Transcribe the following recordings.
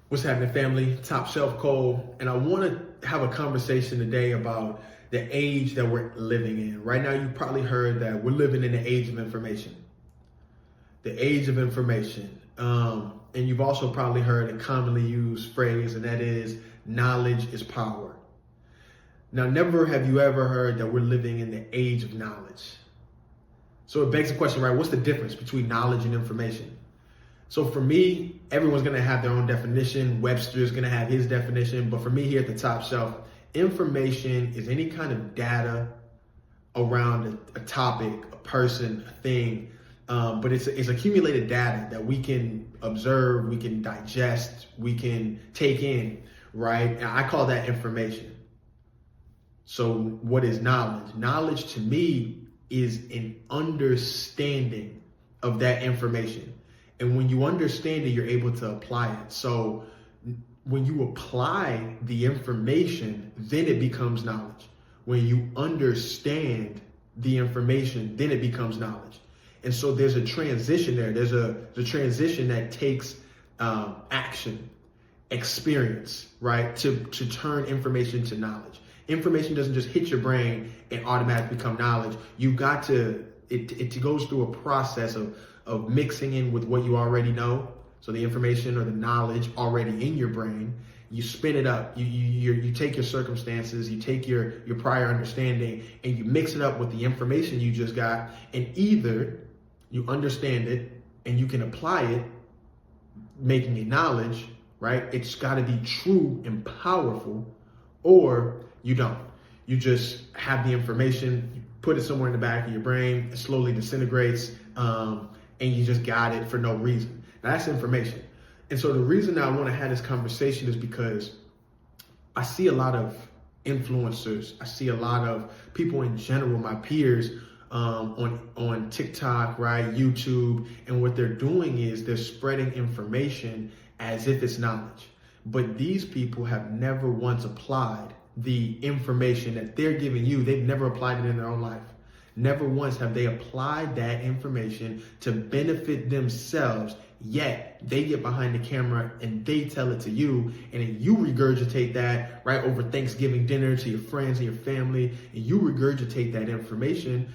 What's happening, family? Top Shelf Cole, and I want to have a conversation today about the age that we're living in. Right now, you probably heard that we're living in the age of information. The age of information. And you've also probably heard a commonly used phrase, and that is knowledge is power. Now, never have you ever heard that we're living in the age of knowledge. So it begs the question, right? What's the difference between knowledge and information? So for me, everyone's going to have their own definition. Webster's going to have his definition. But for me here at the Top Shelf, information is any kind of data around a topic, a person, a thing. But it's accumulated data that we can observe, we can digest, we can take in, right? And I call that information. So what is knowledge? Knowledge to me is an understanding of that information. And when you understand it, you're able to apply it. So when you apply the information, then it becomes knowledge. When you understand the information, then it becomes knowledge. And so there's a transition there. There's a transition that takes action, experience, right? To turn information to knowledge. Information doesn't just hit your brain and automatically become knowledge. You've got to, it goes through a process of mixing in with what you already know. So the information or the knowledge already in your brain, you spin it up. You take your circumstances, you take your prior understanding, and you mix it up with the information you just got. And either you understand it and you can apply it, making it knowledge, right? It's got to be true and powerful, or you don't. You just have the information, you put it somewhere in the back of your brain, it slowly disintegrates, and you just got it for no reason. Now that's information. And so the reason I want to have this conversation is because I see a lot of influencers. I see a lot of people in general, my peers, on TikTok, right, YouTube, and what they're doing is they're spreading information as if it's knowledge. But these people have never once applied the information that they're giving you. They've never applied it in their own life. Never once have they applied that information to benefit themselves, yet they get behind the camera and they tell it to you, and then you regurgitate that right over Thanksgiving dinner to your friends and your family, and you regurgitate that information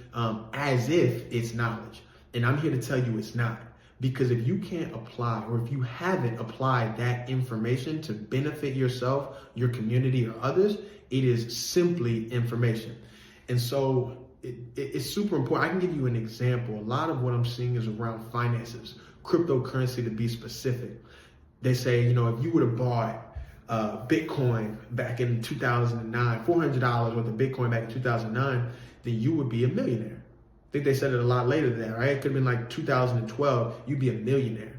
as if it's knowledge. And I'm here to tell you it's not. Because if you can't apply, or if you haven't applied that information to benefit yourself, your community, or others, it is simply information. And so it's super important. I can give you an example. A lot of what I'm seeing is around finances, cryptocurrency to be specific. They say, if you would have bought Bitcoin back in 2009, $400 worth of Bitcoin back in 2009, then you would be a millionaire. I think they said it a lot later than that, right? It could have been like 2012, you'd be a millionaire.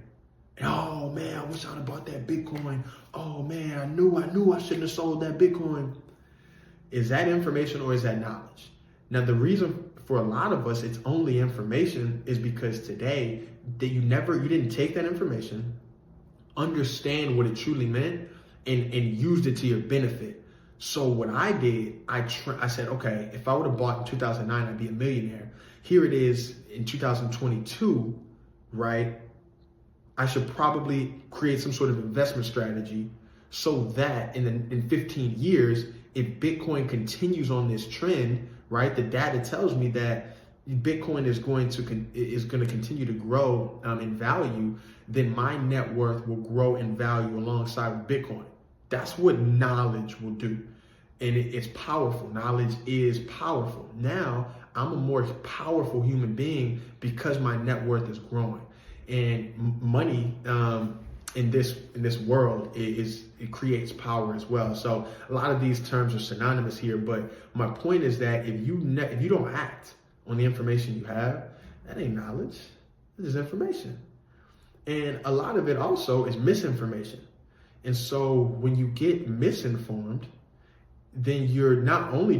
And, oh man, I wish I'd have bought that Bitcoin. Oh man, I knew I shouldn't have sold that Bitcoin. Is that information or is that knowledge? Now, the reason for a lot of us it's only information is because today that you didn't take that information, understand what it truly meant, and used it to your benefit. So what I did, I said, okay, if I would have bought in 2009, I'd be a millionaire. Here it is in 2022, right? I should probably create some sort of investment strategy so that in 15 years, if Bitcoin continues on this trend, right, the data tells me that Bitcoin is going to continue to grow in value, then my net worth will grow in value alongside with Bitcoin. That's what knowledge will do. And it's powerful. Knowledge is powerful. Now I'm a more powerful human being because my net worth is growing. And money in this world it creates power as well. So a lot of these terms are synonymous here. But my point is that if you don't act on the information you have, that ain't knowledge. This is information. And a lot of it also is misinformation. And so when you get misinformed, then you're not only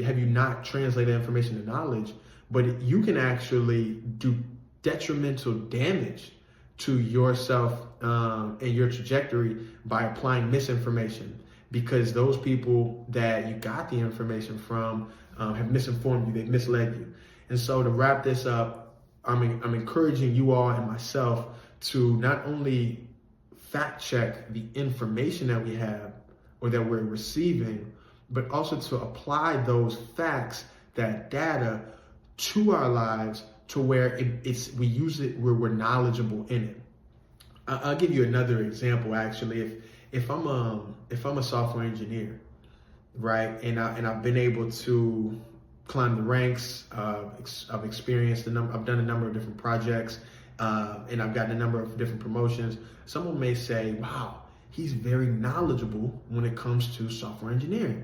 have you not translated information to knowledge, but you can actually do detrimental damage to yourself and your trajectory by applying misinformation, because those people that you got the information from have misinformed you, they've misled you. And so to wrap this up, I'm encouraging you all and myself to not only fact check the information that we have or that we're receiving, but also to apply those facts, that data, to our lives to where we use it where we're knowledgeable in it. I'll give you another example. Actually, if I'm a software engineer, right, and I've been able to climb the ranks, I've experienced I've done a number of different projects, and I've gotten a number of different promotions. Someone may say, "Wow, he's very knowledgeable when it comes to software engineering."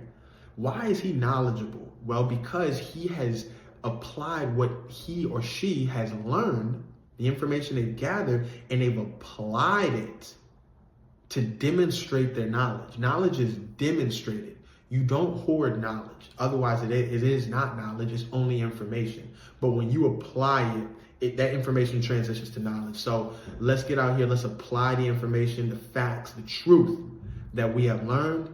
Why is he knowledgeable? Well, because he has applied what he or she has learned, the information they've gathered, and they've applied it to demonstrate their knowledge. Knowledge is demonstrated. You don't hoard knowledge. Otherwise, it is not knowledge. It's only information. But when you apply it, that information transitions to knowledge. So let's get out here. Let's apply the information, the facts, the truth that we have learned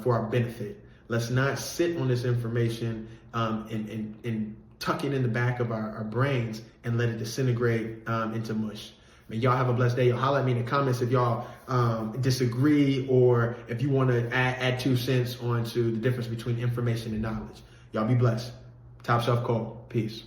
for our benefit. Let's not sit on this information and tuck it in the back of our brains and let it disintegrate into mush. Man, y'all have a blessed day. Y'all holler at me in the comments if y'all disagree, or if you want to add 2 cents onto the difference between information and knowledge. Y'all be blessed. Top Shelf Cole. Peace.